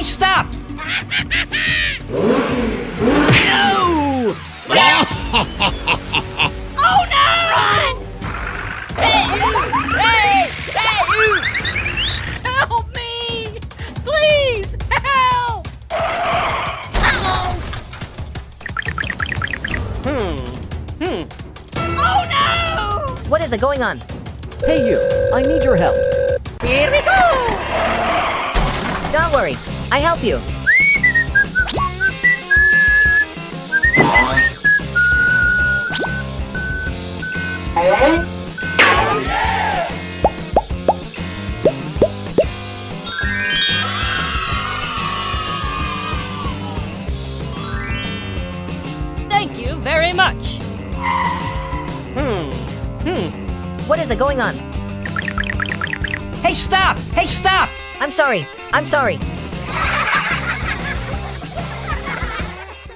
stop! No! Oh no! Run! Hey! Help me! Please, help! Oh no! What is going on? Hey you, I need your help. Here we go! Don't worry, I help you. Thank you very much. What is going on? Hey, stop! Hey, stop! I'm sorry. I'm sorry.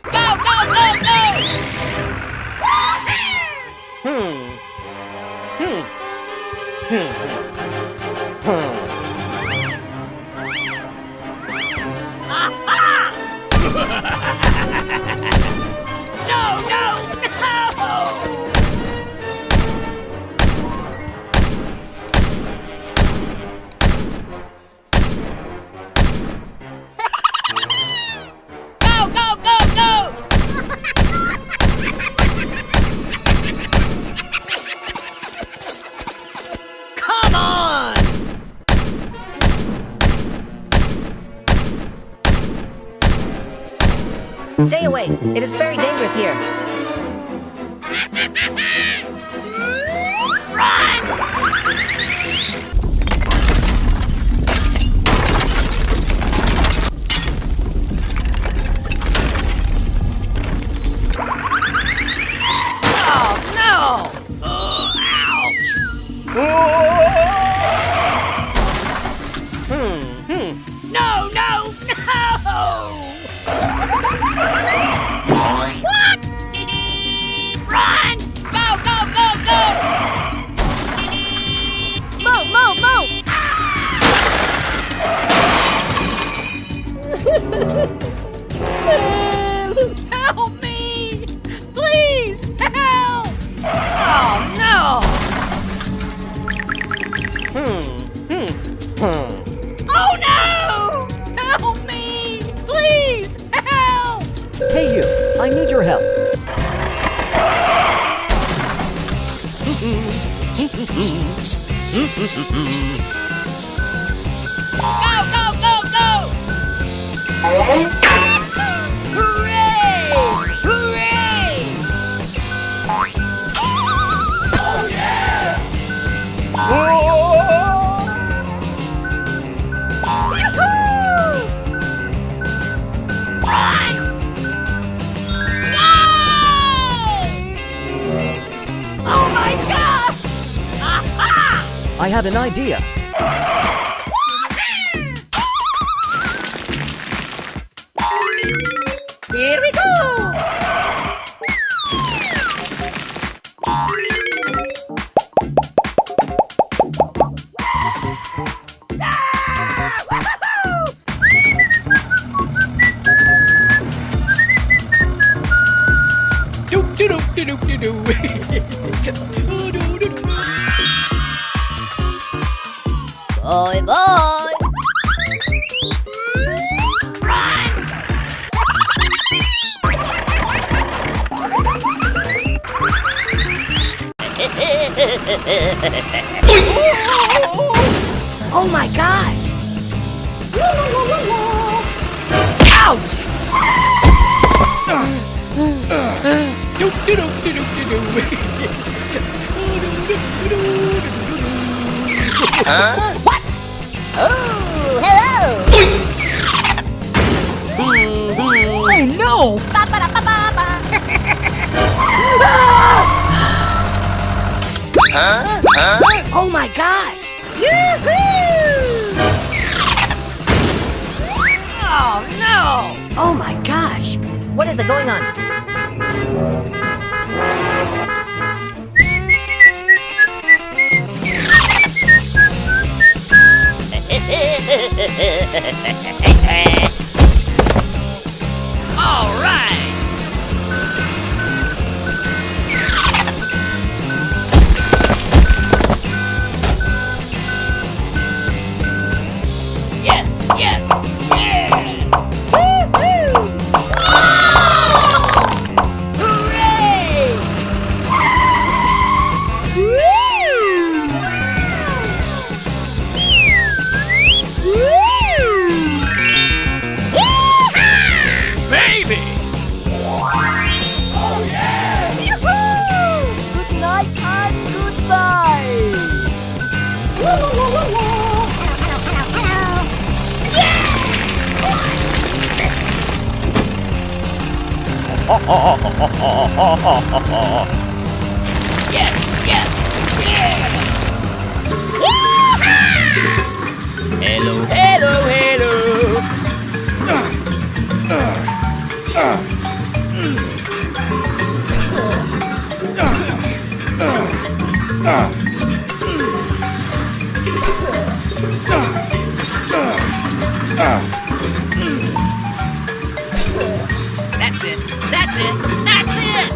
Go, go, go, go! No, no, no! Go, go, go, go! Come on! Stay away. It is very dangerous here. Oh, no! No, no, no! What? Run! Go, go, go, go! Move, move, move! Help me! Please, help! Oh, no! Oh, no! Help me! Please, help! Hey you, I need your help. Go, go, go, go! Hooray! Hooray! Oh my gosh! I have an idea. Here we go! Bye bye! Oh my gosh! Ouch! What? Oh, hello! Oh no! Oh my gosh! Yoo-hoo! Oh no! Oh my gosh! What is going on? Yes, yes, yes! Hello, hello, hello! That's it. That's it. That's it.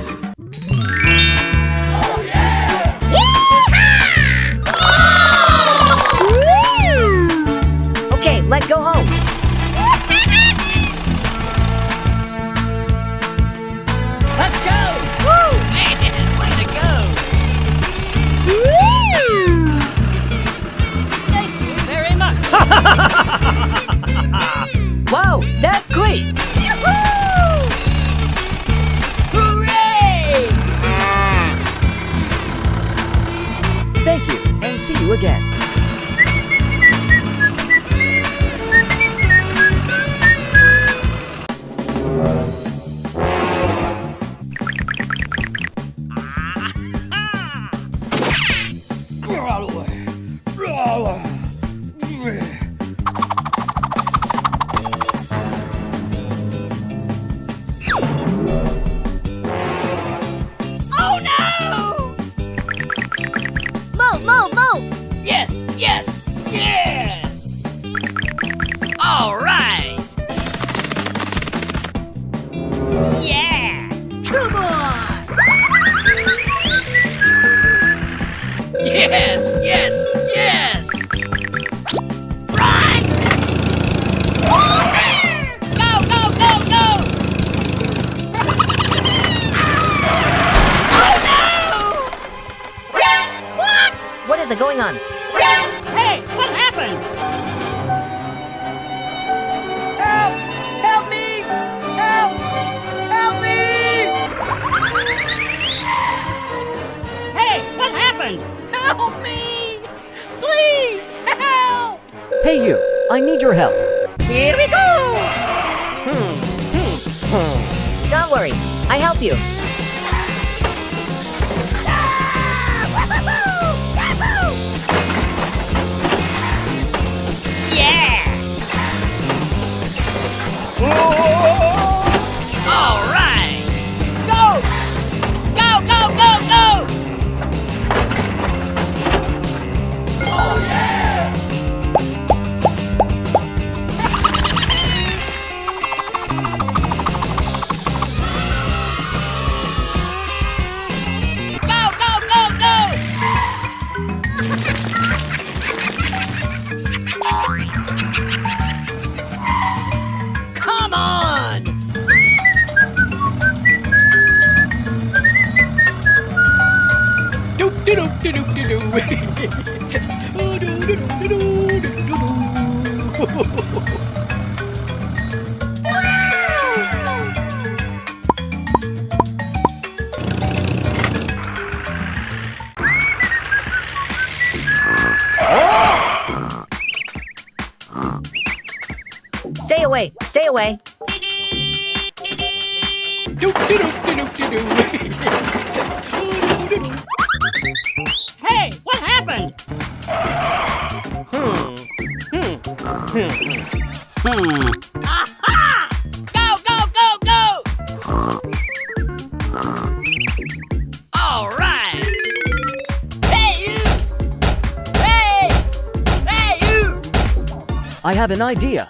Okay, let's go home. Let's go. Woo, man, way to go. Thank you very much. Wow, that's great! Hooray! Thank you, and see you again. Oh no! Move, move, move! Yes, yes, yes! All right! Yeah! Come on! Yes, yes, yes! Run! Go, go, go, go! Oh no! What? What is going on? Hey, what happened? Help! Help me! Help! Help me! Hey, what happened? Help me! Please, help! Hey you, I need your help. Here we go! Don't worry, I help you. Yeah! All right! Go! Go, go, go, go! Oh, yeah! Go, go, go, go! Come on! Stay away, stay away. Hey, what happened? Aha! Go, go, go, go! All right! Hey, you! Hey! Hey, you! I have an idea.